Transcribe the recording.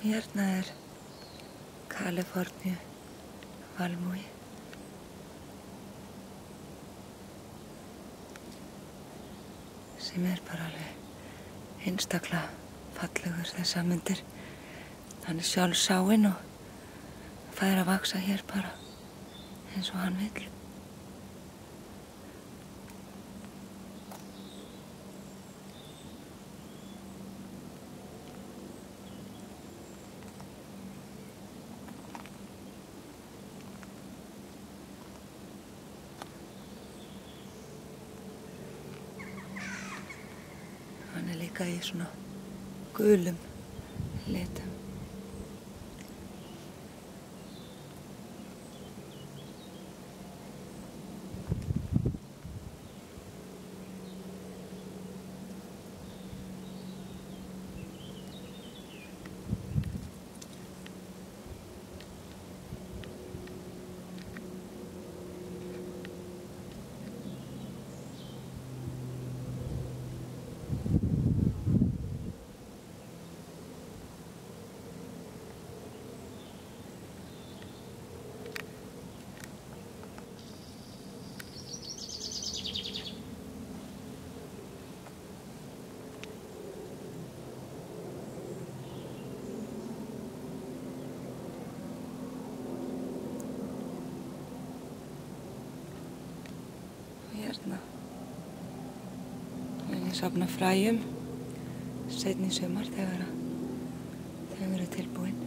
Hérna Kaliforníu valmúi. Sem bara alveg einstaklega fallegur þessar myndir. Hann sjálfsáinn og fær að vaxa hér bara eins og hann vill. Hann líka í svona gulum litum. Hérna mun ég safna fræjum seinna í sumar þegar þau eru tilbúin.